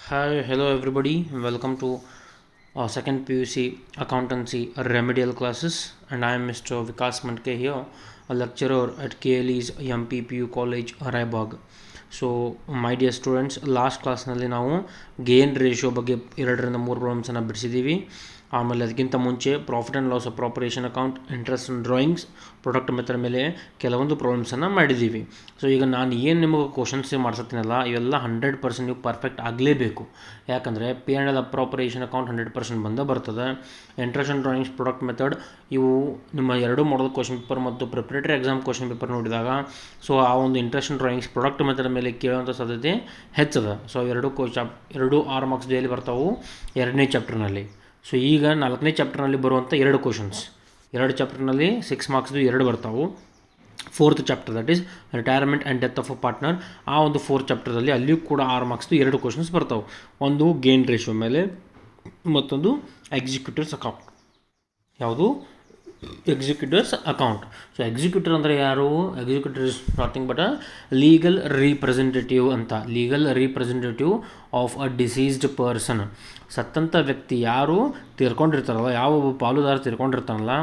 Hi, hello everybody. Welcome to second PUC accountancy remedial classes, and I am Mr. Vikas Mandke here, a lecturer at KLE's MPPU College, Raibag. So my dear students, last ಕ್ಲಾಸ್ನಲ್ಲಿ ನಾವು gain ratio ಬಗ್ಗೆ 2-3 ಪ್ರಾಬ್ಲಮ್ಸನ್ನು ಬಿಡಿಸಿದ್ದೀವಿ. ಆಮೇಲೆ ಅದಕ್ಕಿಂತ ಮುಂಚೆ profit and loss appropriation account, interest on drawings, product method ಮೇಲೆ ಕೆಲವೊಂದು ಪ್ರಾಬ್ಲಮ್ಸನ್ನು ಮಾಡಿದ್ದೀವಿ. So ಈಗ ನಾನು ಏನು ನಿಮಗೆ ಕ್ವಶನ್ಸ್ ಮಾಡಿಸ್ತೀನಲ್ಲ, ಇವೆಲ್ಲ 100% ನೀವು ಪರ್ಫೆಕ್ಟ್ ಆಗಲೇಬೇಕು. ಯಾಕಂದರೆ ಪೇ ಆ್ಯಂಡ್ ಎಲ್ ಅಪ್ರಾಪರೇಷನ್ ಅಕೌಂಟ್ 100% ಬಂದೇ ಬರ್ತದೆ. Interest on drawings, product method ಇವು ನಿಮ್ಮ ಎರಡು ಮಾಡಲ್ ಕ್ವಶನ್ ಪೇಪರ್ ಮತ್ತು ಪ್ರಿಪ್ರೇಟರಿ ಎಕ್ಸಾಮ್ ಕ್ವಶನ್ ಪೇಪರ್ ನೋಡಿದಾಗ ಸೊ ಆ ಒಂದು interest on drawings, product method ಮೇಲೆ ಕೇಳುವಂಥ ಸಾಧ್ಯತೆ ಹೆಚ್ಚದ. ಸೊ ಎರಡು 6 ಮಾರ್ಕ್ಸ್ ಡೈಲಿ ಬರ್ತಾವೆ 2ನೇ ಚಾಪ್ಟರ್ನಲ್ಲಿ. ಸೊ ಈಗ 4ನೇ ಚಾಪ್ಟರ್ನಲ್ಲಿ ಬರುವಂಥ 2 ಕ್ವಶನ್ಸ್, 2 ಚಾಪ್ಟರ್ನಲ್ಲಿ 6 ಮಾರ್ಕ್ಸ್ದು 2 ಬರ್ತಾವೆ. 4th chapter that is retirement and death of a partner, ಆ ಒಂದು 4th ಚಾಪ್ಟರ್ದಲ್ಲಿ ಅಲ್ಲಿಯೂ ಕೂಡ 6 ಮಾರ್ಕ್ಸ್ದು 2 ಕ್ವಶನ್ಸ್ ಬರ್ತಾವೆ. ಒಂದು ಗೇನ್ ರೇಷಿಯೋ ಮೇಲೆ, ಮತ್ತೊಂದು ಎಕ್ಸಿಕ್ಯೂಟಿವ್ಸ್ ಅಕೌಂಟ್. ಯಾವುದು? Executives account. ಸೊ ಎಕ್ಸಿಕ್ಯೂಟಿವ್ ಅಂದರೆ ಯಾರು? Executive is nothing but a legal representative ಅಂತ. Legal representative of a deceased person. ಸತ್ತಂಥ ವ್ಯಕ್ತಿ ಯಾರು ತೀರ್ಕೊಂಡಿರ್ತಾರಲ್ಲ, ಯಾವ ಒಬ್ಬ ಪಾಲುದಾರ ತೀರ್ಕೊಂಡಿರ್ತಾನಲ್ಲ,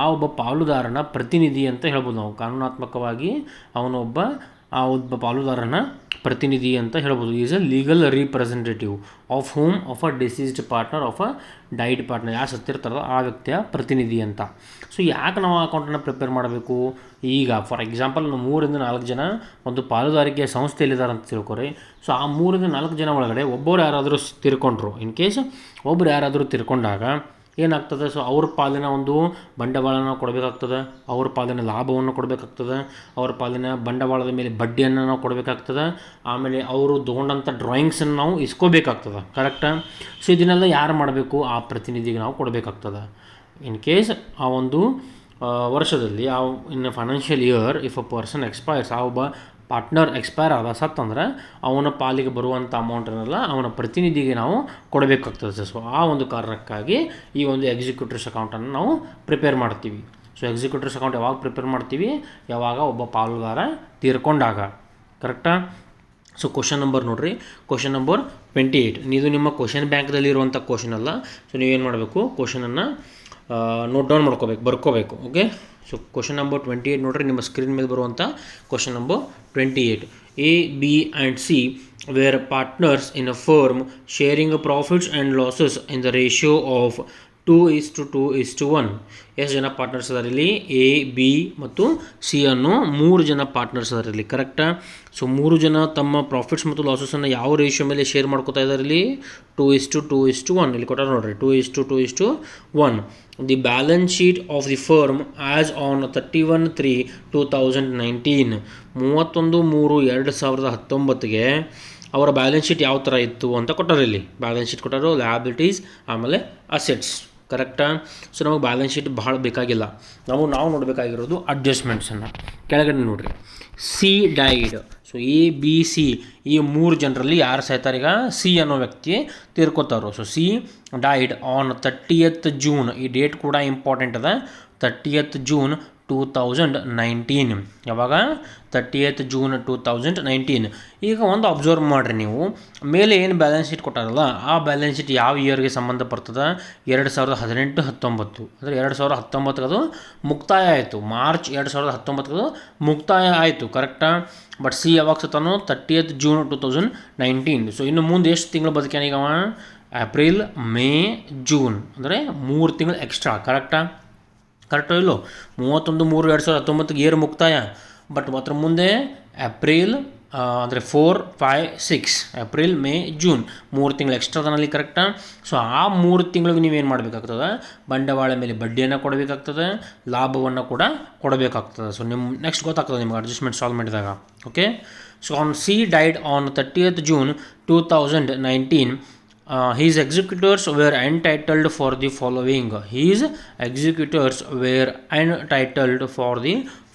ಆ ಒಬ್ಬ ಪಾಲುದಾರನ ಪ್ರತಿನಿಧಿ ಅಂತ ಹೇಳ್ಬೋದು ನಾವು. ಕಾನೂನಾತ್ಮಕವಾಗಿ ಆ ಒಬ್ಬ ಪಾಲುದಾರನ ಪ್ರತಿನಿಧಿ ಅಂತ ಹೇಳ್ಬೋದು. Is a legal representative of home of a deceased partner of a died partner. ಯಾರು ಸತ್ತಿರ್ತಾರೋ ಆ ವ್ಯಕ್ತಿಯ ಪ್ರತಿನಿಧಿ ಅಂತ. ಸೊ ಯಾಕೆ ನಾವು ಅಕೌಂಟನ್ನು ಪ್ರಿಪೇರ್ ಮಾಡಬೇಕು? ಈಗ ಫಾರ್ ಎಕ್ಸಾಂಪಲ್ 3-4 ಜನ ಒಂದು ಪಾಲುದಾರಿಕೆ ಸಂಸ್ಥೆಯಲ್ಲಿದ್ದಾರೆ ಅಂತ ತಿಳ್ಕೊರಿ. ಸೊ ಆ 3-4 ಜನ ಒಳಗಡೆ ಒಬ್ಬರು ಯಾರಾದರೂ ತೀರ್ಕೊಂಡ್ರು, ಇನ್ ಕೇಸ್ ಒಬ್ಬರು ಯಾರಾದರೂ ತೀರ್ಕೊಂಡಾಗ ಏನಾಗ್ತದೆ? ಸೊ ಅವ್ರ ಪಾಲಿನ ಒಂದು ಬಂಡವಾಳನ ಕೊಡಬೇಕಾಗ್ತದೆ, ಅವ್ರ ಪಾಲಿನ ಲಾಭವನ್ನು ಕೊಡಬೇಕಾಗ್ತದೆ, ಅವ್ರ ಪಾಲಿನ ಬಂಡವಾಳದ ಮೇಲೆ ಬಡ್ಡಿಯನ್ನು ನಾವು ಕೊಡಬೇಕಾಗ್ತದೆ, ಆಮೇಲೆ ಅವರು ತೊಗೊಂಡಂಥ ಡ್ರಾಯಿಂಗ್ಸನ್ನು ನಾವು ಇಸ್ಕೋಬೇಕಾಗ್ತದೆ. ಕರೆಕ್ಟಾ? ಸೊ ಇದನ್ನೆಲ್ಲ ಯಾರು ಮಾಡಬೇಕು? ಆ ಪ್ರತಿನಿಧಿಗೆ ನಾವು ಕೊಡಬೇಕಾಗ್ತದೆ. ಇನ್ ಕೇಸ್ ಆ ಒಂದು ವರ್ಷದಲ್ಲಿ in financial year if a person expires, ಆ ಒಬ್ಬ ಪಾರ್ಟ್ನರ್ ಎಕ್ಸ್ಪೈರ್ ಆದ ಸತ್ತಂದ್ರೆ ಅವನ ಪಾಲಿಗೆ ಬರುವಂಥ ಅಮೌಂಟನ್ನೆಲ್ಲ ಅವನ ಪ್ರತಿನಿಧಿಗೆ ನಾವು ಕೊಡಬೇಕಾಗ್ತದೆ. ಸೊ ಆ ಒಂದು ಕಾರಣಕ್ಕಾಗಿ ಈ ಒಂದು ಎಕ್ಸಿಕ್ಯೂಟಿವ್ಸ್ ಅಕೌಂಟನ್ನು ನಾವು ಪ್ರಿಪೇರ್ ಮಾಡ್ತೀವಿ. ಸೊ ಎಕ್ಸಿಕ್ಯೂಟಿವ್ಸ್ ಅಕೌಂಟ್ ಯಾವಾಗ ಪ್ರಿಪೇರ್ ಮಾಡ್ತೀವಿ? ಯಾವಾಗ ಒಬ್ಬ ಪಾಲುದಾರ ತೀರ್ಕೊಂಡಾಗ. ಕರೆಕ್ಟಾ? ಸೊ ಕ್ವಶನ್ ನಂಬರ್ ನೋಡಿರಿ, ಕ್ವಶನ್ ನಂಬರ್ 28. ಇದು ನಿಮ್ಮ ಕ್ವಶನ್ ಬ್ಯಾಂಕ್ದಲ್ಲಿ ಇರುವಂಥ ಕ್ವಶನ್ ಅಲ್ಲ. ಸೊ ನೀವೇನು ಮಾಡಬೇಕು? ಕ್ವಶನನ್ನು ನೋಟ್ ಡೌನ್ ಬರ್ಕೋಬೇಕು. ಓಕೆ. ಸೊ ಕ್ವಶನ್ ನಂಬರ್ 28 ನೋಡ್ರಿ, ನಿಮ್ಮ ಸ್ಕ್ರೀನ್ ಮೇಲೆ ಬರುವಂಥ question number 28. A, B and C were partners in a firm sharing profits and losses in the ratio of 2:2:1. ಎಷ್ಟು ಜನ ಪಾರ್ಟ್ನರ್ಸ್ ಅದಾರ ಇಲ್ಲಿ? ಎ, ಬಿ ಮತ್ತು ಸಿ ಅನ್ನೋ 3 ಜನ ಪಾರ್ಟ್ನರ್ಸ್ ಅದಾರ ಇಲ್ಲಿ. ಕರೆಕ್ಟಾ? ಸೊ 3 ಜನ ತಮ್ಮ ಪ್ರಾಫಿಟ್ಸ್ ಮತ್ತು ಲಾಸಸನ್ನು ಯಾವ ರೇಷಿಯೋ ಮೇಲೆ ಶೇರ್ ಮಾಡ್ಕೋತಾ ಇದ್ದಾರೆ ಇಲ್ಲಿ? 2:2:1 ಇಲ್ಲಿ ಕೊಟ್ಟಾರ ನೋಡ್ರಿ, 2:2:1. The balance sheet of the firm as on 31/3/2019. 31/3/2019ಗೆ ಅವರ ಬ್ಯಾಲೆನ್ಸ್ ಶೀಟ್ ಯಾವ ಥರ ಇತ್ತು ಅಂತ ಕೊಟ್ಟಾರ ಇಲ್ಲಿ. ಬ್ಯಾಲೆನ್ಸ್ ಶೀಟ್ ಕೊಟ್ಟಾರು, ಲ್ಯಾಬಿಲಿಟೀಸ್ ಆಮೇಲೆ ಅಸೆಟ್ಸ್. ಕರೆಕ್ಟಾ? ಸೊ ನಮಗೆ ಬ್ಯಾಲೆನ್ಸ್ ಶೀಟ್ ಭಾಳ ಬೇಕಾಗಿಲ್ಲ, ನಾವು ನೋಡಬೇಕಾಗಿರೋದು ಅಡ್ಜಸ್ಟ್ಮೆಂಟ್ಸನ್ನು. ಕೆಳಗಡೆ ನೋಡಿರಿ, C died. So A, B, C ಈ 3 ಜನರಲ್ಲಿ ಯಾರು ಸಾಯ್ತಾರೆ? ಈಗ ಸಿ ಅನ್ನೋ ವ್ಯಕ್ತಿ ತೀರ್ಕೋತಾರೋ. So C died on 30th June. ಈ ಡೇಟ್ ಕೂಡ ಇಂಪಾರ್ಟೆಂಟ್ ಅದ. 30th June 2019. ಯಾವಾಗ? 30th June 2019. ಈಗ ಒಂದು ಅಬ್ಸರ್ವ್ ಮಾಡಿರಿ ನೀವು, ಮೇಲೆ ಏನು ಬ್ಯಾಲೆನ್ಸ್ ಶೀಟ್ ಕೊಟ್ಟಾರಲ್ಲ, ಆ ಬ್ಯಾಲೆನ್ಸ್ ಶೀಟ್ ಯಾವ ಇಯರ್ಗೆ ಸಂಬಂಧಪಡ್ತದೆ? 2018-19. ಅಂದರೆ 2019 ಅದು ಮುಕ್ತಾಯ ಆಯಿತು. ಮಾರ್ಚ್ 2019 ಅದು ಮುಕ್ತಾಯ ಆಯಿತು. ಕರೆಕ್ಟಾ? ಬಟ್ ಸಿ ಯಾವಾಗ ಸತ್ತಾನೋ? 30th June 2019. ಸೊ ಇನ್ನು ಮುಂದೆ ಎಷ್ಟು ತಿಂಗಳು ಬದುಕ್ಯಾನ ಈಗ ಅವ? ಏಪ್ರಿಲ್, ಮೇ, ಜೂನ್, ಅಂದರೆ 3 ತಿಂಗಳು ಎಕ್ಸ್ಟ್ರಾ. ಕರೆಕ್ಟಾ? ಕರೆಕ್ಟೋ ಇಲ್ಲೋ? 31/3/2019 ಇಯರ್ ಮುಕ್ತಾಯ. ಬಟ್ ಮಾತ್ರ ಮುಂದೆ ಏಪ್ರಿಲ್ ಅಂದರೆ 4, 5, 6 ಏಪ್ರಿಲ್, ಮೇ, ಜೂನ್ 3 ತಿಂಗಳು ಎಕ್ಸ್ಟ್ರಾ ಅದನಲ್ಲಿ. ಕರೆಕ್ಟಾ? ಸೊ ಆ 3 ತಿಂಗಳಿಗೆ ನೀವೇನು ಮಾಡಬೇಕಾಗ್ತದೆ? ಬಂಡವಾಳ ಮೇಲೆ ಬಡ್ಡಿಯನ್ನು ಕೊಡಬೇಕಾಗ್ತದೆ, ಲಾಭವನ್ನು ಕೂಡ ಕೊಡಬೇಕಾಗ್ತದೆ. ಸೊ ನೆಕ್ಸ್ಟ್ ಗೊತ್ತಾಗ್ತದೆ ನಿಮ್ಗೆ ಅಡ್ಜಸ್ಟ್ಮೆಂಟ್ ಸಾಲ್ವ್ ಮಾಡಿದಾಗ. Okay. So on C died on 30th June 2019. His executors were entitled for the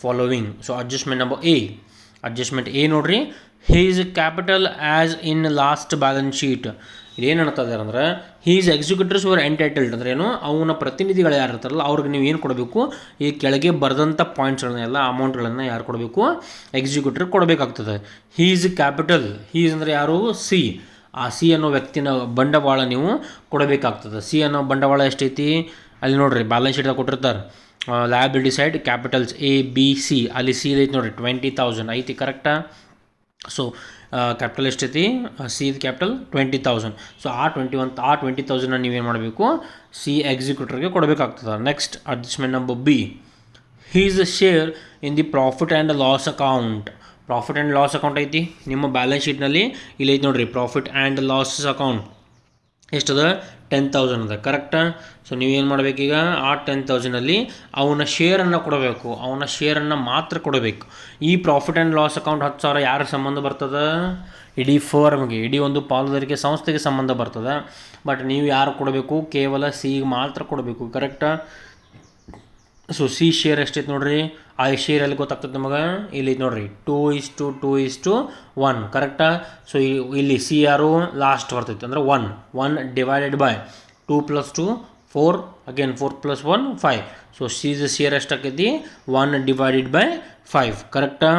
following. So adjustment number A. Adjustment A ನೋಡ್ರಿ, his capital as in last balance sheet. ಇದೇನು ಹೇಳ್ತದೆ ಅಂದ್ರೆ, he's executors var entitled ಅಂದ್ರೆ ಏನು? ಅವನ ಪ್ರತಿನಿಧಿಗಳು ಯಾರು ಇರ್ತಾರಲ್ಲ ಅವ್ರಿಗೆ ನೀವು ಏನು ಕೊಡಬೇಕು? ಈ ಕೆಳಗೆ ಬರೆದಂಥ ಪಾಯಿಂಟ್ಸ್ಗಳನ್ನ, ಎಲ್ಲ ಅಮೌಂಟ್ಗಳನ್ನು ಯಾರು ಕೊಡಬೇಕು? ಎಕ್ಸಿಕ್ಯೂಟರ್ ಕೊಡಬೇಕಾಗ್ತದೆ. ಹೀಸ್ ಕ್ಯಾಪಿಟಲ್, ಹೀಸ್ ಅಂದರೆ ಯಾರು? ಸಿ. ಆ ಸಿ ಅನ್ನೋ ವ್ಯಕ್ತಿನ ಬಂಡವಾಳ ನೀವು ಕೊಡಬೇಕಾಗ್ತದೆ. ಸಿ ಅನ್ನೋ ಬಂಡವಾಳ ಎಷ್ಟೈತಿ ಅಲ್ಲಿ ನೋಡಿರಿ, ಬ್ಯಾಲೆನ್ಸ್ ಶೀಟ್ದಾಗ ಕೊಟ್ಟಿರ್ತಾರೆ. ಲಯಬಿಲಿಟಿ ಸೈಡ್ ಕ್ಯಾಪಿಟಲ್ಸ್ ABC, ಅಲ್ಲಿ ಸಿ ಐತಿ ನೋಡಿರಿ 20,000 ಐತಿ, ಕರೆಕ್ಟಾ? ಸೊ ಕ್ಯಾಪಿಟಲ್ ಎಷ್ಟೈತಿ, ಸಿ ಕ್ಯಾಪಿಟಲ್ 20,000. ಸೊ ಆ 20,000 ನೀವೇನು ಮಾಡಬೇಕು, ಸಿ ಎಕ್ಸಿಕ್ಯೂಟರ್ಗೆ ಕೊಡಬೇಕಾಗ್ತದೆ. Next adjustment number B, his share in the profit and loss account. Profit and loss account ಐತಿ ನಿಮ್ಮ ಬ್ಯಾಲೆನ್ಸ್ ಶೀಟ್ನಲ್ಲಿ, ಇಲ್ಲಿ ಐತಿ ನೋಡಿರಿ ಪ್ರಾಫಿಟ್ ಆ್ಯಂಡ್ ಲಾಸ್ ಅಕೌಂಟ್ ಎಷ್ಟದ 10,000 ಅದ, ಕರೆಕ್ಟಾ? ಸೊ ನೀವೇನು ಮಾಡಬೇಕೀಗ, ಆ 10,000ಅಲ್ಲಿ ಅವನ ಶೇರನ್ನು ಕೊಡಬೇಕು, ಅವನ ಶೇರನ್ನು ಮಾತ್ರ ಕೊಡಬೇಕು. ಈ ಪ್ರಾಫಿಟ್ ಆ್ಯಂಡ್ ಲಾಸ್ ಅಕೌಂಟ್ 10,000 ಯಾರ ಸಂಬಂಧ ಬರ್ತದೆ, ಇಡೀ ಫರ್ಮ್ಗೆ, ಇಡೀ ಒಂದು ಪಾಲುದಾರಿಕೆ ಸಂಸ್ಥೆಗೆ ಸಂಬಂಧ ಬರ್ತದೆ. ಬಟ್ ನೀವು ಯಾರು ಕೊಡಬೇಕು, ಕೇವಲ ಸಿಗೆ ಮಾತ್ರ ಕೊಡಬೇಕು, ಕರೆಕ್ಟಾ? ಸೊ ಸಿ ಶೇರ್ ಎಷ್ಟೈತೆ ನೋಡಿರಿ, ಆ ಶೇರ್ ಎಲ್ಲಿ ಗೊತ್ತಾಗ್ತದೆ ನಮಗೆ, ಇಲ್ಲಿ ನೋಡಿರಿ 2:1, ಕರೆಕ್ಟಾ? ಸೊ ಇಲ್ಲಿ ಸಿ ಯಾರು ಲಾಸ್ಟ್ ಬರ್ತೈತೆ ಅಂದರೆ 1 ಡಿವೈಡೆಡ್ ಬೈ 2 + 2 4, ಅಗೇನ್ 4 + 1 5. ಸೊ ಸಿದ ಶೇರ್ ಎಷ್ಟಾಕೈತಿ 1 ಡಿವೈಡೆಡ್ ಬೈ 5, ಕರೆಕ್ಟಾ?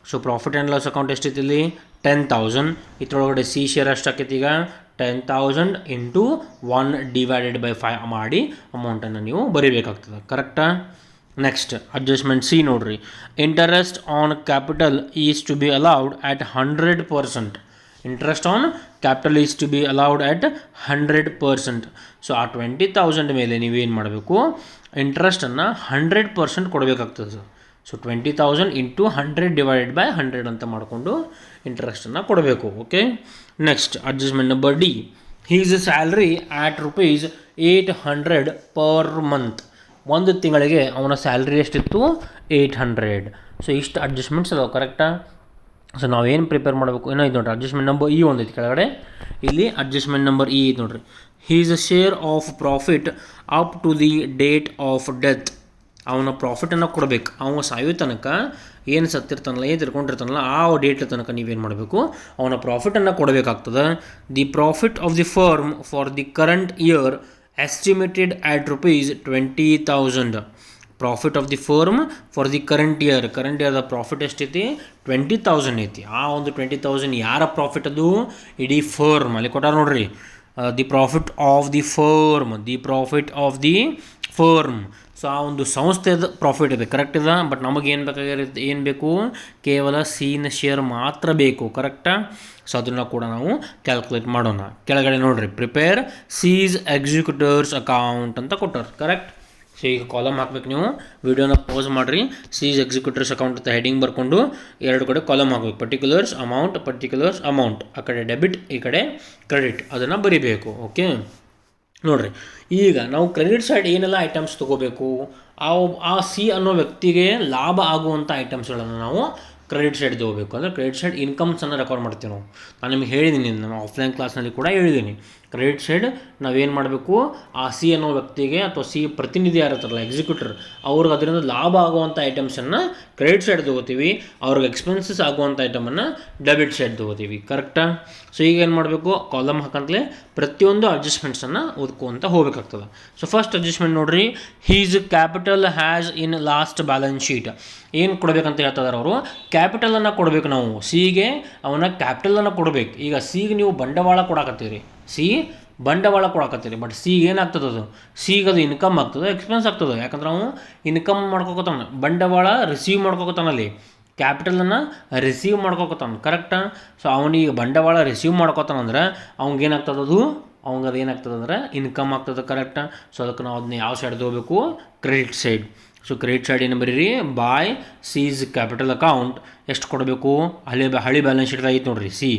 So profit and loss account ಎಷ್ಟೈತಿ ಇಲ್ಲಿ 10,000. ಇದ್ರೊಳಗಡೆ ಸಿ ಶೇರ್ ಎಷ್ಟಾಕೈತಿ ಈಗ 10,000 ಇಂಟು 1 ಡಿವೈಡೆಡ್ ಬೈ 5 ಮಾಡಿ ಅಮೌಂಟನ್ನು ನೀವು ಬರೀಬೇಕಾಗ್ತದೆ, ಕರೆಕ್ಟಾ? ನೆಕ್ಸ್ಟ್ ಅಡ್ಜಸ್ಟ್ಮೆಂಟ್ ಸಿ ನೋಡ್ರಿ, interest on capital is to be allowed at 100%. Interest on capital is to be allowed at 100%. So ಆ 20,000 ಮೇಲೆ ನೀವೇನು ಮಾಡಬೇಕು, ಇಂಟ್ರೆಸ್ಟನ್ನು 100% ಕೊಡಬೇಕಾಗ್ತದೆ sir. So 20,000 into 100 divided by 100 ಅಂತ ಮಾಡಿಕೊಂಡು ಇಂಟ್ರೆಸ್ಟನ್ನು ಕೊಡಬೇಕು. Okay, next adjustment number D, his salary at ₹800 per month. ಒಂದು ತಿಂಗಳಿಗೆ ಅವನ ಸ್ಯಾಲ್ರಿ ಎಷ್ಟಿತ್ತು 800. ಸೊ ಇಷ್ಟು ಅಡ್ಜಸ್ಟ್ಮೆಂಟ್ಸ್ ಅದಾವೆ, ಕರೆಕ್ಟಾ? ಸೊ ನಾವೇನು ಪ್ರಿಪೇರ್ ಮಾಡಬೇಕು, ಏನೋ ಇದು ನೋಡಿರಿ ಅಡ್ಜಸ್ಟ್ಮೆಂಟ್ ನಂಬರ್ E ಒಂದೈತಿ ಕೆಳಗಡೆ, ಇಲ್ಲಿ ಅಡ್ಜಸ್ಟ್ಮೆಂಟ್ ನಂಬರ್ E ಐತಿ ನೋಡಿರಿ. His a share of profit up to the date of death. ಅವನ ಪ್ರಾಫಿಟನ್ನು ಕೊಡಬೇಕು, ಅವನ ಸಾಯೋ ತನಕ ಏನು ಸತ್ತಿರ್ತಾನಲ್ಲ, ಏನು ತಿರ್ಕೊಂಡಿರ್ತಾನಲ್ಲ ಆ ಡೇಟ್ ತನಕ ನೀವೇನು ಮಾಡಬೇಕು, ಅವನ ಪ್ರಾಫಿಟನ್ನು ಕೊಡಬೇಕಾಗ್ತದೆ. The profit of the firm for the current year estimated at ₹20,000. Profit of the firm for the current ಇಯರ್ದ ಪ್ರಾಫಿಟ್ ಎಷ್ಟೈತಿ 20,000 ಐತಿ. ಆ ಒಂದು 20,000 ಯಾರ ಪ್ರಾಫಿಟ್, ಅದು ಇಡೀ ಫರ್ಮ್, ಅಲ್ಲಿ ಕೊಟ್ಟಾರ ನೋಡ್ರಿ, the profit of the firm. So ಆ ಒಂದು ಸಂಸ್ಥೆದ ಪ್ರಾಫಿಟ್ ಇದೆ, ಕರೆಕ್ಟ್ ಇದೆ. ಬಟ್ ನಮಗೆ ಏನು ಬೇಕಾಗಿರುತ್ತೆ, ಏನು ಬೇಕು, ಕೇವಲ ಸಿನ ಶೇರ್ ಮಾತ್ರ ಬೇಕು, ಕರೆಕ್ಟಾ? ಸೊ ಅದನ್ನು ಕೂಡ ನಾವು ಕ್ಯಾಲ್ಕುಲೇಟ್ ಮಾಡೋಣ. ಕೆಳಗಡೆ ನೋಡಿರಿ, ಪ್ರಿಪೇರ್ ಸೀಸ್ ಎಕ್ಸಿಕ್ಯೂಟರ್ಸ್ ಅಕೌಂಟ್ ಅಂತ ಕೊಟ್ಟಾರೆ, ಕರೆಕ್ಟ್? ಸೊ ಈಗ ಕಾಲಮ್ ಹಾಕ್ಬೇಕು, ನೀವು ವಿಡಿಯೋನ ಪೋಸ್ ಮಾಡಿರಿ. ಸೀಸ್ ಎಕ್ಸಿಕ್ಯೂಟರ್ಸ್ ಅಕೌಂಟ್ ಅಂತ ಹೆಡಿಂಗ್ ಬರ್ಕೊಂಡು ಎರಡು ಕಡೆ ಕಾಲಮ್ ಹಾಕಬೇಕು, ಪರ್ಟಿಕ್ಯುಲರ್ಸ್ ಅಮೌಂಟ್, ಆ ಕಡೆ ಡೆಬಿಟ್, ಈ ಕಡೆ ಕ್ರೆಡಿಟ್, ಅದನ್ನು ಬರಿಬೇಕು. ಓಕೆ, ನೋಡಿರಿ, ಈಗ ನಾವು ಕ್ರೆಡಿಟ್ ಸೈಡ್ ಏನೆಲ್ಲ ಐಟಮ್ಸ್ ತೊಗೋಬೇಕು, ಆ ಸಿ ಅನ್ನೋ ವ್ಯಕ್ತಿಗೆ ಲಾಭ ಆಗುವಂಥ ಐಟಮ್ಸ್ಗಳನ್ನು ನಾವು ಕ್ರೆಡಿಟ್ ಸೈಡ್ ತೊಗೋಬೇಕು. ಅಂದರೆ ಕ್ರೆಡಿಟ್ ಸೈಡ್ ಇನ್ಕಮ್ಸನ್ನು ರೆಕಾರ್ಡ್ ಮಾಡ್ತೀವಿ ನಾವು. ನಾನು ನಿಮಗೆ ಹೇಳಿದ್ದೀನಿ, ನಾನು ಆಫ್ಲೈನ್ ಕ್ಲಾಸ್ನಲ್ಲಿ ಕೂಡ ಹೇಳಿದ್ದೀನಿ. ಕ್ರೆಡಿಟ್ ಸೈಡ್ ನಾವೇನು ಮಾಡಬೇಕು, ಆ ಸಿ ಅನ್ನೋ ವ್ಯಕ್ತಿಗೆ ಅಥವಾ ಸಿ ಪ್ರತಿನಿಧಿ ಯಾರಿರ್ತಾರಲ್ಲ ಎಕ್ಸಿಕ್ಯೂಟರ್, ಅವ್ರಿಗೆ ಅದರಿಂದ ಲಾಭ ಆಗುವಂಥ ಐಟಮ್ಸನ್ನು ಕ್ರೆಡಿಟ್ ಸೈಡ್ ತೊಗೋತೀವಿ, ಅವ್ರಿಗೆ ಎಕ್ಸ್ಪೆನ್ಸಸ್ ಆಗುವಂಥ ಐಟಮನ್ನು ಡೆಬಿಟ್ ಸೈಡ್ ತೊಗೋತೀವಿ, ಕರೆಕ್ಟಾ? ಸೊ ಈಗ ಏನು ಮಾಡಬೇಕು, ಕಾಲಮ್ ಹಾಕಂತಲೇ ಪ್ರತಿಯೊಂದು ಅಡ್ಜಸ್ಟ್ಮೆಂಟ್ಸನ್ನು ಓದ್ಕೊಂತ ಹೋಗ್ಬೇಕಾಗ್ತದೆ. ಸೊ ಫಸ್ಟ್ ಅಡ್ಜಸ್ಟ್ಮೆಂಟ್ ನೋಡಿರಿ, his capital has in last balance sheet. ಏನು ಕೊಡಬೇಕಂತ ಹೇಳ್ತಿದ್ದಾರೆ ಅವರು, ಕ್ಯಾಪಿಟಲನ್ನು ಕೊಡಬೇಕು. ನಾವು ಸಿಗೆ ಅವನ ಕ್ಯಾಪಿಟಲನ್ನು ಕೊಡಬೇಕು. ಈಗ ಸಿಗೆ ನೀವು ಬಂಡವಾಳ ಕೊಡಾಕತ್ತೀರಿ, ಸಿ ಬಂಡವಾಳ ಕೊಡಾಕತ್ತೀರಿ, ಬಟ್ ಸಿಗೆ ಏನಾಗ್ತದೆ, ಅದು ಸಿಗೆ ಅದು ಇನ್ಕಮ್ ಆಗ್ತದೆ, ಎಕ್ಸ್ಪೆನ್ಸ್ ಆಗ್ತದೆ. ಯಾಕಂದ್ರೆ ಅವನು ಇನ್ಕಮ್ ಮಾಡ್ಕೋತಾನೆ, ಬಂಡವಾಳ ರಿಸೀವ್ ಮಾಡ್ಕೋತಾನಲ್ಲಿ, ಕ್ಯಾಪಿಟಲನ್ನು ರಿಸೀವ್ ಮಾಡ್ಕೋತಾನೆ, ಕರೆಕ್ಟಾ? ಸೊ ಅವನಿಗೆ ಬಂಡವಾಳ ರಿಸೀವ್ ಮಾಡ್ಕೋತಾನಂದ್ರೆ ಅವ್ನಿಗೇನಾಗ್ತದೆ, ಅದು ಏನಾಗ್ತದೆ ಅಂದ್ರೆ ಇನ್ಕಮ್ ಆಗ್ತದೆ, ಕರೆಕ್ಟಾ? ಸೊ ಅದಕ್ಕೆ ನಾವು ಅದನ್ನ ಯಾವ ಸೈಡ್ ತೊಗೋಬೇಕು, credit side. So credit side ಏನು ಬರೀರಿ, ಬಾಯ್ ಸೀಸ್ ಕ್ಯಾಪಿಟಲ್ ಅಕೌಂಟ್ ಎಷ್ಟು ಕೊಡಬೇಕು, ಹಳಿ ಬ್ಯಾಲೆನ್ಸ್ ಶೀಟ್ ಐತೆ ನೋಡ್ರಿ, ಸಿ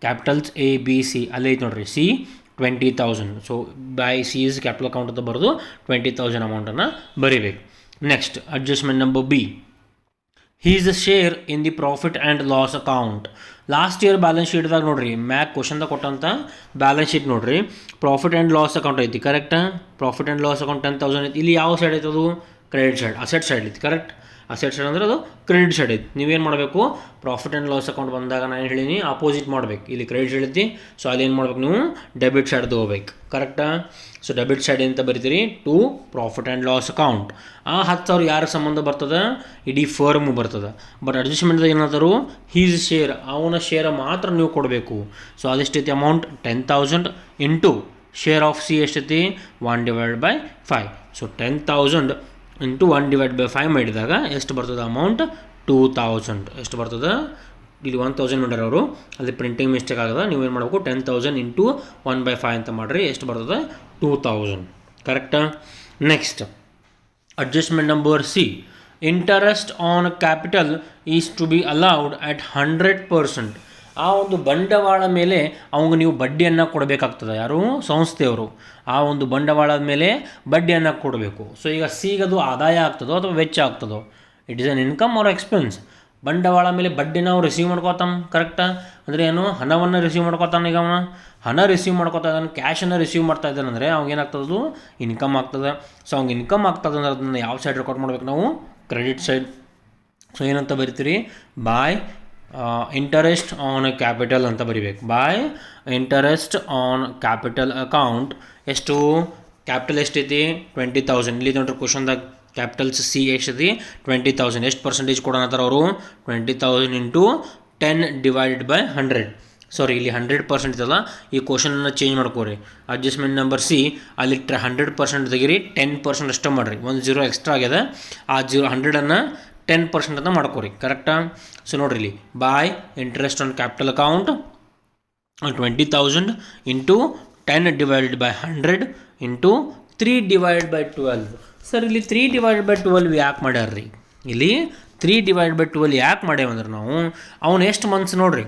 ಕ್ಯಾಪಿಟಲ್ಸ್ ABC, ಅಲ್ಲೇ ಐತೆ ನೋಡ್ರಿ, C 20,000. So by C's capital account ಅಂತ ಬರೆದು 20,000 ಅಮೌಂಟನ್ನು ಬರೀಬೇಕು. Next adjustment number B, his a share in the profit and loss account. Last year balance ಶೀಟ್ದಾಗ ನೋಡಿರಿ, ಮ್ಯಾಕ್ ಕ್ವಶನ್ದಾಗ ಕೊಟ್ಟಂಥ ಬ್ಯಾಲೆನ್ಸ್ ಶೀಟ್ ನೋಡಿರಿ, ಪ್ರಾಫಿಟ್ ಆ್ಯಂಡ್ ಲಾಸ್ ಅಕೌಂಟ್ ಐತಿ, ಕರೆಕ್ಟಾ? ಪ್ರಾಫಿಟ್ ಆ್ಯಂಡ್ ಲಾಸ್ ಅಕೌಂಟ್ 10,000 ಐತಿ. ಇಲ್ಲಿ ಯಾವ ಸೈಡ್ ಐತೆ, ಅದು ಕ್ರೆಡಿಟ್ ಸೈಡ್, ಅಸೆಟ್ ಸೈಡ್ ಐತಿ, ಕರೆಕ್ಟ್? ಅಸೆಟ್ ಸೈಡ್ ಅಂದರೆ ಅದು ಕ್ರೆಡಿಟ್ ಸೈಡ್ ಐತಿ. ನೀವೇನು ಮಾಡಬೇಕು, ಪ್ರಾಫಿಟ್ ಆ್ಯಂಡ್ ಲಾಸ್ ಅಕೌಂಟ್ ಬಂದಾಗ ನಾನು ಏನು ಹೇಳೀನಿ ಆಪೋಸಿಟ್ ಮಾಡ್ಬೇಕು. ಇಲ್ಲಿ ಕ್ರೆಡಿಟ್ ಸೈಡ್ ಐತಿ, ಸೊ ಅಲ್ಲಿ ಏನು ಮಾಡ್ಬೇಕು ನೀವು ಡೆಬಿಟ್ ಸೈಡ್ ತೊಗೋಬೇಕು. ಕರೆಕ್ಟಾ? ಸೊ ಡೆಬಿಟ್ ಸೈಡ್ ಅಂತ ಬರಿತೀರಿ to profit and loss account. ಆ 10,000 ಯಾರ ಸಂಬಂಧ ಬರ್ತದೆ, ಇಡೀ ಫರ್ಮ್ ಬರ್ತದೆ. ಬಟ್ ಅಡ್ಜಸ್ಟ್ಮೆಂಟ್ದಾಗ ಏನಾದರೂ ಹೀಸ್ ಶೇರ್, ಅವನ ಶೇರ್ ಮಾತ್ರ ನೀವು ಕೊಡಬೇಕು. ಸೊ ಅದೆಷ್ಟೈತಿ amount 10,000 into share of C ಎಷ್ಟೈತಿ 1/5. ಸೊ 10,000 ಇಂಟು 1/5 ಮಾಡಿದಾಗ ಎಷ್ಟು ಬರ್ತದೆ ಅಮೌಂಟ್ 2,000. ಎಷ್ಟು ಬರ್ತದೆ, ಇಲ್ಲಿ 1,000 ಮಾಡ್ಯಾರ ಅವರು, ಅಲ್ಲಿ ಪ್ರಿಂಟಿಂಗ್ ಮಿಸ್ಟೇಕ್ ಆಗದ. ನೀವೇನು ಮಾಡಬೇಕು 10,000 ಇಂಟು 1/5 ಅಂತ ಮಾಡಿರಿ, ಎಷ್ಟು ಬರ್ತದೆ 2,000. ಕರೆಕ್ಟಾ? Next adjustment number C, interest on capital is to be allowed at 100%. ಆ ಒಂದು ಬಂಡವಾಳ ಮೇಲೆ ಅವಂಗೆ ನೀವು ಬಡ್ಡಿಯನ್ನು ಕೊಡಬೇಕಾಗ್ತದೆ. ಯಾರು? ಸಂಸ್ಥೆಯವರು. ಆ ಒಂದು ಬಂಡವಾಳದ ಮೇಲೆ ಬಡ್ಡಿಯನ್ನು ಕೊಡಬೇಕು. ಸೊ ಈಗ ಸಿಗದು ಆದಾಯ ಆಗ್ತದೋ ಅಥವಾ ವೆಚ್ಚ ಆಗ್ತದೋ, it is an income or expense. ಬಂಡವಾಳ ಮೇಲೆ ಬಡ್ಡಿ ನಾವು ರಿಸೀವ್ ಮಾಡ್ಕೋತಾನೆ. ಕರೆಕ್ಟಾ? ಅಂದರೆ ಏನು, ಹಣವನ್ನು ರಿಸೀವ್ ಮಾಡ್ಕೋತಾನೆ. ಈಗ ಅವನ ಹಣ ರಿಸೀವ್ ಮಾಡ್ಕೋತಾ ಇದ್ದಾನೆ, ಕ್ಯಾಶನ್ನು ರಿಸೀವ್ ಮಾಡ್ತಾ ಇದ್ದಾನೆ ಅಂದರೆ ಅವ್ಗೆ ಏನಾಗ್ತದದು ಇನ್ಕಮ್ ಆಗ್ತದೆ. ಸೊ ಅವ್ಗೆ ಇನ್ಕಮ್ ಆಗ್ತದೆ ಅಂದ್ರೆ ಅದನ್ನು ಯಾವ ಸೈಡ್ ರೆಕಾರ್ಡ್ ಮಾಡ್ಬೇಕು ನಾವು, ಕ್ರೆಡಿಟ್ ಸೈಡ್. ಸೊ ಏನಂತ ಬರಿತೀರಿ, ಬಾಯ್ ಇಂಟರೆಸ್ಟ್ ಆನ್ ಕ್ಯಾಪಿಟಲ್ ಅಂತ ಬರಿಬೇಕು. ಬಾಯ್ ಇಂಟರೆಸ್ಟ್ ಆನ್ ಕ್ಯಾಪಿಟಲ್ ಅಕೌಂಟ್. ಎಷ್ಟು ಕ್ಯಾಪಿಟಲ್ ಎಷ್ಟೈತಿ 20,000. ಇಲ್ಲಿ ನೋಡ್ರಿ ಕ್ವಶನ್ದಾಗ ಕ್ಯಾಪಿಟಲ್ಸ್ ಸಿ ಎಷ್ಟೈತಿ 20,000. ಎಷ್ಟು ಪರ್ಸೆಂಟೇಜ್ ಕೊಡೋಣತ್ತಾರ ಅವರು, 20,000 ಇಂಟು 10/100. ಸಾರಿ, ಇಲ್ಲಿ 100% ಇದಲ್ಲ, ಈ ಕ್ವಶನನ್ನು ಚೇಂಜ್ ಮಾಡ್ಕೋರಿ. ಅಡ್ಜಸ್ಟ್ಮೆಂಟ್ ನಂಬರ್ ಸಿ, ಅಲ್ಲಿ 100% ತೆಗಿರಿ, 10% ಅಷ್ಟೇ ಮಾಡಿರಿ. 1 0 ಎಕ್ಸ್ಟ್ರಾ ಆಗ್ಯದ, ಆ 100ಅನ್ನು 10% ಅಂತ ಮಾಡ್ಕೋರಿ. ಕರೆಕ್ಟಾ? ಸೊ ನೋಡ್ರಿ ಇಲ್ಲಿ by interest on capital account 20,000 into 10/100 into 3/12. Sir ಇಲ್ಲಿ 3/12 ಯಾಕೆ ಮಾಡ್ಯಾರ್ರಿ? ಇಲ್ಲಿ 3/12 ಯಾಕೆ ಮಾಡ್ಯಾವಂದ್ರೆ ನಾವು ಅವನು ಎಷ್ಟು ಮಂತ್ಸ್ ನೋಡ್ರಿ,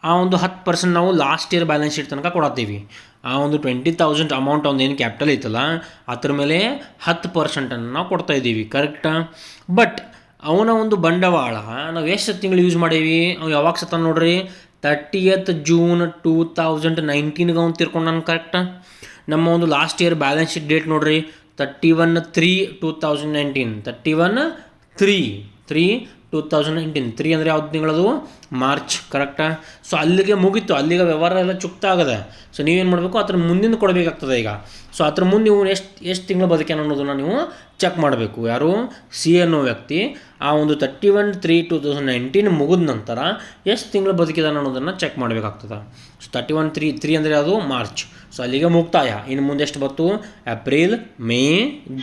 ಆ ಒಂದು 10% ನಾವು ಲಾಸ್ಟ್ ಇಯರ್ ಬ್ಯಾಲೆನ್ಸ್ ಶೀಟ್ ತನಕ ಕೊಡತ್ತೀವಿ. ಆ ಒಂದು 20,000 ಅಮೌಂಟ್ ಒಂದು ಏನು ಕ್ಯಾಪಿಟಲ್ ಐತಲ್ಲ ಅದ್ರ ಮೇಲೆ 10% ನಾವು ಕೊಡ್ತಾಯಿದ್ದೀವಿ. ಕರೆಕ್ಟಾ? ಬಟ್ ಅವನ ಒಂದು ಬಂಡವಾಳ ನಾವು ಎಷ್ಟು ತಿಂಗಳು ಯೂಸ್ ಮಾಡೀವಿ, ಅವ್ನು ಯಾವಾಗ ಸತ್ತ ನೋಡ್ರಿ 30th June 2019 ಅವ್ನು ತಿರ್ಕೊಂಡು. ಕರೆಕ್ಟಾ? ನಮ್ಮ ಒಂದು last year balance sheet date ನೋಡ್ರಿ 31/3/2019. 31/3/2019. 3 ಅಂದರೆ ಯಾವ್ದು ತಿಂಗಳದು, ಮಾರ್ಚ್. ಕರೆಕ್ಟಾ? ಸೊ ಅಲ್ಲಿಗೆ ಮುಗೀತು, ಅಲ್ಲಿಗೆ ವ್ಯವಹಾರ ಎಲ್ಲ ಚುಕ್ತಾಗದೆ. ಸೊ ನೀವೇನು ಮಾಡಬೇಕು, ಅದ್ರ ಮುಂದಿನ ಕೊಡಬೇಕಾಗ್ತದೆ ಈಗ. ಸೊ ಅದ್ರ ಮುಂದೆ ನೀವು ಎಷ್ಟು ತಿಂಗಳು ಬದುಕ್ಯಾನ ಅನ್ನೋದನ್ನು ನೀವು ಚೆಕ್ ಮಾಡಬೇಕು. ಯಾರು? ಸಿ ಅನ್ನೋ ವ್ಯಕ್ತಿ ಆ ಒಂದು 31/3/2019 ಮುಗಿದ ನಂತರ ಎಷ್ಟು ತಿಂಗಳು ಬದುಕಿದಾನೆ ಅನ್ನೋದನ್ನು ಚೆಕ್ ಮಾಡಬೇಕಾಗ್ತದೆ. ಸೊ 31/3 ಅಂದರೆ ಅದು ಮಾರ್ಚ್. ಸೊ ಅಲ್ಲಿಗೆ ಮುಕ್ತಾಯ. ಇನ್ನು ಮುಂದೆ ಎಷ್ಟು ಬಂತು, ಏಪ್ರಿಲ್, ಮೇ,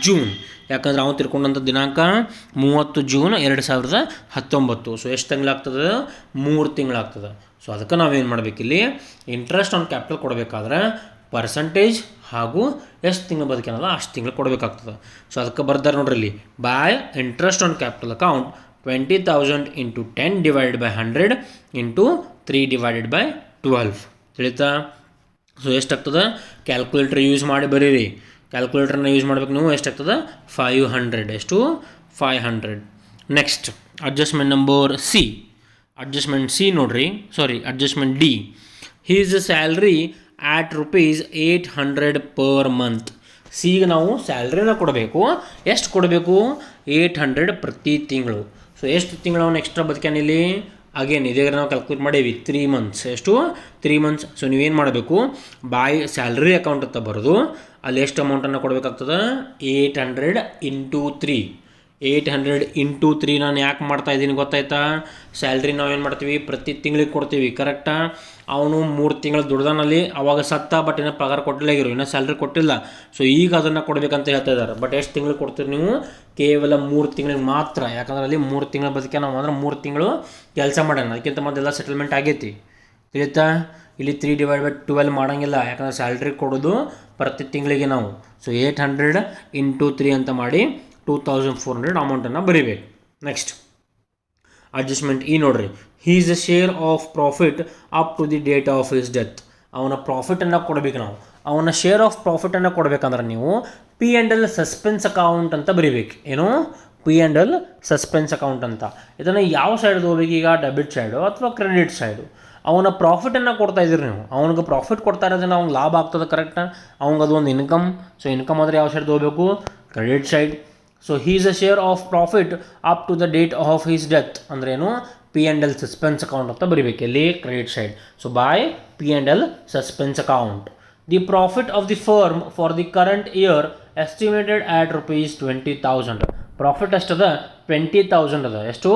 ಜೂನ್. ಯಾಕಂದ್ರೆ ಅವನು ತಿರ್ಕೊಂಡಂಥ ದಿನಾಂಕ 30 ಜೂನ್ 2019. ಸೊ ಎಷ್ಟು ತಿಂಗಳಾಗ್ತದೆ, 3 ತಿಂಗಳಾಗ್ತದೆ. ಸೊ ಅದಕ್ಕೆ ನಾವೇನು ಮಾಡಬೇಕಿಲ್ಲಿ, ಇಂಟ್ರೆಸ್ಟ್ ಆನ್ ಕ್ಯಾಪಿಟಲ್ ಕೊಡಬೇಕಾದ್ರೆ ಪರ್ಸಂಟೇಜ್ ಹಾಗೂ ಎಷ್ಟು ತಿಂಗಳು ಬದುಕಿನಲ್ಲ ಅಷ್ಟು ತಿಂಗಳು ಕೊಡಬೇಕಾಗ್ತದೆ. ಸೊ ಅದಕ್ಕೆ ಬರ್ತಾರೆ ನೋಡ್ರಿ ಇಲ್ಲಿ, by interest on capital account 20,000 into 10/100 into 3/12. ತಿಳಿತಾ? ಸೊ ಎಷ್ಟಾಗ್ತದೆ, ಕ್ಯಾಲ್ಕುಲೇಟರ್ ಯೂಸ್ ಮಾಡಿ ಬರೀರಿ. ಕ್ಯಾಲ್ಕುಲೇಟರ್ನ ಯೂಸ್ ಮಾಡ್ಬೇಕು ನೀವು. ಎಷ್ಟಾಗ್ತದೆ 500. ಎಷ್ಟು 500. Next adjustment number C. Adjustment C ನೋಡ್ರಿ, ಸಾರಿ adjustment D. He's salary at ₹800 per month. ಸಿಗೆ ನಾವು ಸ್ಯಾಲ್ರಿನ ಕೊಡಬೇಕು. ಎಷ್ಟು ಕೊಡಬೇಕು, 800 ಪ್ರತಿ ತಿಂಗಳು. ಸೊ ಎಷ್ಟು ತಿಂಗಳು ಅವನು ಎಕ್ಸ್ಟ್ರಾ ಬದುಕ್ಯಾನಿಲ್ಲಿ, ಅಗೇನ್ ಇದೇ ನಾವು ಕ್ಯಾಲ್ಕುಲೇಟ್ ಮಾಡೇವಿ 3 months. ಎಷ್ಟು 3 months. ಸೊ ನೀವೇನು ಮಾಡಬೇಕು, ಬಾಯ್ ಸ್ಯಾಲ್ರಿ ಅಕೌಂಟ್ ಅಂತ ಬರೋದು, ಅಲ್ಲಿ ಎಷ್ಟು ಅಮೌಂಟನ್ನು ಕೊಡಬೇಕಾಗ್ತದೆ, 800 ಇಂಟು 3. 800 ಇಂಟು 3 ನಾನು ಯಾಕೆ ಮಾಡ್ತಾಯಿದ್ದೀನಿ ಗೊತ್ತಾಯ್ತಾ? ಸ್ಯಾಲ್ರಿ ನಾವೇನು ಮಾಡ್ತೀವಿ, ಪ್ರತಿ ತಿಂಗಳಿಗೆ ಕೊಡ್ತೀವಿ. ಕರೆಕ್ಟಾ? ಅವನು 3 ತಿಂಗಳು ದುಡ್ದಾನಲ್ಲಿ, ಅವಾಗ ಸತ್ತ, ಬಟ್ ಇನ್ನೂ ಪಗಾರ ಕೊಟ್ಟಿಲ್ಲ, ಇನ್ನೂ ಸ್ಯಾಲ್ರಿ ಕೊಟ್ಟಿಲ್ಲ. ಸೊ ಈಗ ಅದನ್ನು ಕೊಡಬೇಕಂತ ಹೇಳ್ತಾ ಇದ್ದಾರೆ. ಬಟ್ ಎಷ್ಟು ತಿಂಗಳಿಗೆ ಕೊಡ್ತೀರಿ ನೀವು, ಕೇವಲ 3 ತಿಂಗಳಿಗೆ ಮಾತ್ರ. ಯಾಕಂದ್ರೆ ಅಲ್ಲಿ 3 ತಿಂಗಳ ಬದುಕೆ ನಾವು ಅಂದ್ರೆ 3 ತಿಂಗಳು ಕೆಲಸ ಮಾಡೋಣ. ಅದಕ್ಕಿಂತ ಮೊದಲೆಲ್ಲ ಸೆಟಲ್ಮೆಂಟ್ ಆಗೈತಿ. ತಿಳಿತಾ? ಇಲ್ಲಿ 3/12 ಮಾಡೋಂಗಿಲ್ಲ, ಯಾಕಂದ್ರೆ ಸ್ಯಾಲ್ರಿ ಕೊಡೋದು ಪ್ರತಿ ತಿಂಗಳಿಗೆ ನಾವು. ಸೊ 800 ಇಂಟು 3 ಅಂತ ಮಾಡಿ 2,400 ಅಮೌಂಟನ್ನು ಬರೀಬೇಕು. ನೆಕ್ಸ್ಟ್ ಅಡ್ಜಸ್ಟ್ಮೆಂಟ್ ಈ ನೋಡ್ರಿ, his a share of profit up to the date of his death. ಅವನ ಪ್ರಾಫಿಟನ್ನು ಕೊಡಬೇಕು ನಾವು. ಅವನ ಶೇರ್ ಆಫ್ ಪ್ರಾಫಿಟನ್ನು ಕೊಡಬೇಕಂದ್ರೆ ನೀವು P&L ಸಸ್ಪೆನ್ಸ್ ಅಕೌಂಟ್ ಅಂತ ಬರೀಬೇಕು. ಏನು, P&L ಸಸ್ಪೆನ್ಸ್ ಅಕೌಂಟ್ ಅಂತ. ಇದನ್ನು ಯಾವ ಸೈಡ್ ಹೋಗ್ಬೇಕು ಈಗ, ಡೆಬಿಟ್ ಸೈಡು ಅಥವಾ ಕ್ರೆಡಿಟ್ ಸೈಡು. ಅವನ ಪ್ರಾಫಿಟನ್ನು ಕೊಡ್ತಾ ಇದ್ದೀರಿ ನೀವು, ಅವನಿಗೆ ಪ್ರಾಫಿಟ್ ಕೊಡ್ತಾ ಇರೋದ್ರಿಂದ ಅವ್ನಿಗೆ ಲಾಭ ಆಗ್ತದೆ. ಕರೆಕ್ಟಾ? ಅವ್ನಿಗೆ ಅದು ಒಂದು ಇನ್ಕಮ್. ಸೊ ಇನ್ಕಮ್ ಆದರೆ ಯಾವ ಸೈಡ್ ಹೋಗಬೇಕು, credit side. So his a share of profit up to the date of his death ಅಂದ್ರೆ ಏನು P and L suspense account ಅಂತ ಬರೀಬೇಕು ಇಲ್ಲಿ credit side. So by P and L suspense account the profit of the firm for the current year estimated at ₹20,000. Profit ಎಷ್ಟದ 20,000 ಅದ. ಎಷ್ಟು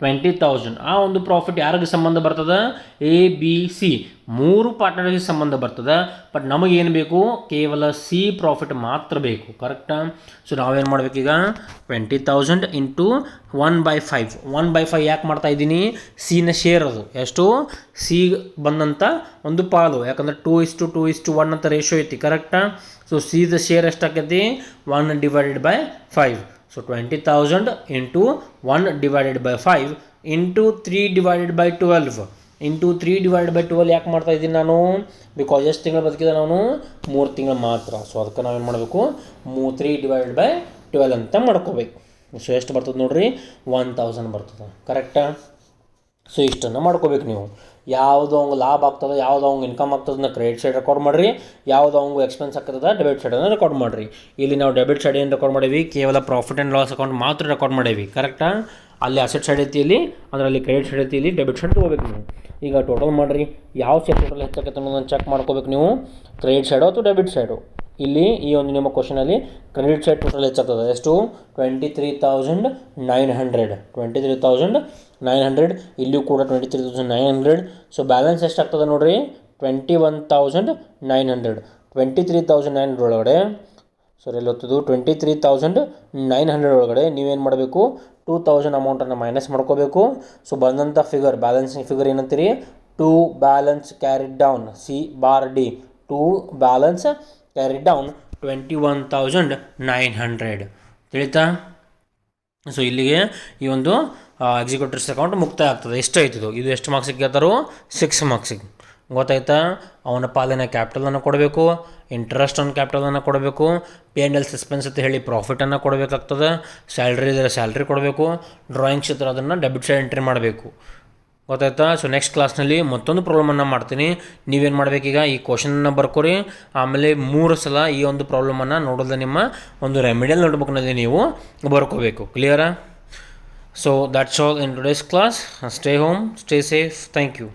20,000. ಆ ಒಂದು ಪ್ರಾಫಿಟ್ ಯಾರಿಗೆ ಸಂಬಂಧ ಬರ್ತದೆ ಎ ಬಿ ಸಿ 3 ಪಾರ್ಟ್ನರ್ಗೆ ಸಂಬಂಧ ಬರ್ತದೆ. ಬಟ್ ನಮಗೇನು ಬೇಕು ಕೇವಲ ಸಿ ಪ್ರಾಫಿಟ್ ಮಾತ್ರ ಬೇಕು. ಕರೆಕ್ಟಾ? ಸೊ ನಾವೇನು ಮಾಡಬೇಕೀಗ 20,000 ಇಂಟು 1/5. 1/5 ಯಾಕೆ ಮಾಡ್ತಾ ಇದ್ದೀನಿ ಸಿನ ಶೇರ್ ಅದು ಎಷ್ಟು ಸಿ ಬಂದಂಥ ಒಂದು ಪಾಲು. ಯಾಕಂದ್ರೆ 2:2:1 ಅಂತ ರೇಷೋ ಐತಿ. ಕರೆಕ್ಟಾ? ಸೊ ಸಿದ ಶೇರ್ ಎಷ್ಟಾಕೈತಿ 1/5. ಸೊ 20,000 ಇಂಟು 1/5 ಇಂಟು 3/12 ಇಂಟು 3/12 ಯಾಕೆ ಮಾಡ್ತಾ ಇದ್ದೀನಿ ನಾನು ಬಿಕಾಸ್ ಎಷ್ಟು ತಿಂಗಳು ಬದುಕಿದೆ ನಾನು 3 ತಿಂಗಳು ಮಾತ್ರ. ಸೊ ಅದಕ್ಕೆ ನಾವೇನು ಮಾಡಬೇಕು 3/12 ಅಂತ ಮಾಡ್ಕೋಬೇಕು. ಸೊ ಎಷ್ಟು ಬರ್ತದೆ ನೋಡ್ರಿ 1,000 ಬರ್ತದೆ. ಕರೆಕ್ಟಾ? ಸೊ ಇಷ್ಟನ್ನು ಮಾಡ್ಕೋಬೇಕು ನೀವು. ಯಾವುದು ಅವ್ಗೆ ಲಾಭ ಆಗ್ತದೆ ಯಾವುದು ಅವ್ಗೆ ಇನ್ಕಮ್ ಆಗ್ತದನ್ನ ಕ್ರೆಡಿಟ್ ಸೈಡ್ ರೆಕಾರ್ಡ್ ಮಾಡಿರಿ, ಯಾವುದು ಅವ್ಗೆ ಎಕ್ಸ್ಪೆನ್ಸ್ ಆಗ್ತದೆ ಡೆಬಿಟ್ ಸೈಡನ್ನು ರೆಕಾರ್ಡ್ ಮಾಡಿರಿ. ಇಲ್ಲಿ ನಾವು ಡೆಬಿಟ್ ಸೈಡ್ ಏನು ರೆಕಾರ್ಡ್ ಮಾಡೀವಿ ಕೇವಲ ಪ್ರಾಫಿಟ್ ಆ್ಯಂಡ್ ಲಾಸ್ ಅಕೌಂಟ್ ಮಾತ್ರ ರೆಕಾರ್ಡ್ ಮಾಡೀವಿ. ಕರೆಕ್ಟಾ? ಅಲ್ಲಿ ಅಸೆಟ್ ಸೈಡ್ ಐತಿ ಇಲ್ಲಿ ಅದರಲ್ಲಿ ಕ್ರೆಡಿಟ್ ಸೈಡ್ ಐತಿ ಇಲ್ಲಿ ಡೆಬಿಟ್ ಸೈಡ್ ತೊಗೋಬೇಕು ನೀವು. ಈಗ ಟೋಟಲ್ ಮಾಡಿರಿ ಯಾವ ಸೈಡ್ ಟೋಟಲ್ ಹೆಚ್ಚಾಗತ್ತೆ ಅನ್ನೋದನ್ನು ಚೆಕ್ ಮಾಡ್ಕೋಬೇಕು ನೀವು, ಕ್ರೆಡಿಟ್ ಸೈಡು ಅಥವಾ ಡೆಬಿಟ್ ಸೈಡು. ಇಲ್ಲಿ ಈ ಒಂದು ನಿಮ್ಮ ಕ್ವಶನಲ್ಲಿ ಕ್ರೆಡಿಟ್ ಸೈಡ್ ಟೋಟಲ್ ಹೆಚ್ಚಾಗ್ತದೆ ಎಷ್ಟು 23,900. 23,900 ಇಲ್ಲಿಯೂ ಕೂಡ 23,900. ಸೊ ಬ್ಯಾಲೆನ್ಸ್ ಎಷ್ಟಾಗ್ತದೆ ನೋಡಿರಿ 21,900. 23,900 ಒಳಗಡೆ ಸರಿ ಇಲ್ಲಿ ಹೊತ್ತದು 23,900 ಒಳಗಡೆ ನೀವೇನು ಮಾಡಬೇಕು 2,000 ಅಮೌಂಟನ್ನು ಮೈನಸ್ ಮಾಡ್ಕೋಬೇಕು. ಸೊ ಬಂದಂಥ ಫಿಗರ್ ಬ್ಯಾಲೆನ್ಸಿಂಗ್ ಫಿಗರ್ ಏನಂತೀರಿ to balance carried down C bar D to balance carried down 21,900. ತಿಳಿತಾ? ಸೊ ಇಲ್ಲಿಗೆ ಈ ಒಂದು ಎಕ್ಸಿಕ್ಯೂಟಿವ್ಸ್ ಅಕೌಂಟ್ ಮುಕ್ತಾಯ ಆಗ್ತದೆ. ಎಷ್ಟು ಆಯ್ತದು ಇದು ಎಷ್ಟು ಮಾರ್ಕ್ಸಿಗೆ ಕೇಳ್ತಾರೋ 6 ಮಾರ್ಕ್ಸಿಗೆ. ಗೊತ್ತಾಯ್ತಾ? ಅವನ ಪಾಲಿನ ಕ್ಯಾಪಿಟಲನ್ನು ಕೊಡಬೇಕು, ಇಂಟ್ರೆಸ್ಟ್ ಆನ್ ಕ್ಯಾಪಿಟಲನ್ನು ಕೊಡಬೇಕು, ಪಿ ಆ್ಯಂಡ್ ಎಲ್ ಸಸ್ಪೆನ್ಸ್ ಅಂತ ಹೇಳಿ ಪ್ರಾಫಿಟನ್ನು ಕೊಡಬೇಕಾಗ್ತದೆ, ಸ್ಯಾಲ್ರಿ ಇದ್ದರೆ ಸ್ಯಾಲ್ರಿ ಕೊಡಬೇಕು, ಡ್ರಾಯಿಂಗ್ಸ್ ಇದ್ದರೆ ಅದನ್ನು ಡೆಬಿಟ್ ಸೈಡ್ ಎಂಟ್ರಿ ಮಾಡಬೇಕು. ಗೊತ್ತಾಯ್ತಾ? ಸೊ ನೆಕ್ಸ್ಟ್ ಕ್ಲಾಸ್ನಲ್ಲಿ ಮತ್ತೊಂದು ಪ್ರಾಬ್ಲಮನ್ನು ಮಾಡ್ತೀನಿ. ನೀವೇನು ಮಾಡಬೇಕೀಗ ಈ ಕ್ವಶನನ್ನು ಬರ್ಕೊರಿ, ಆಮೇಲೆ 3 ಸಲ ಈ ಒಂದು ಪ್ರಾಬ್ಲಮನ್ನು ನೋಡೋದು ನಿಮ್ಮ ಒಂದು ರೆಮಿಡಿಯಲ್ ನೋಟ್ಬುಕ್ನಲ್ಲಿ ನೀವು ಬರ್ಕೋಬೇಕು. ಕ್ಲಿಯರಾ? So that's all in today's class. Stay home, stay safe. Thank you.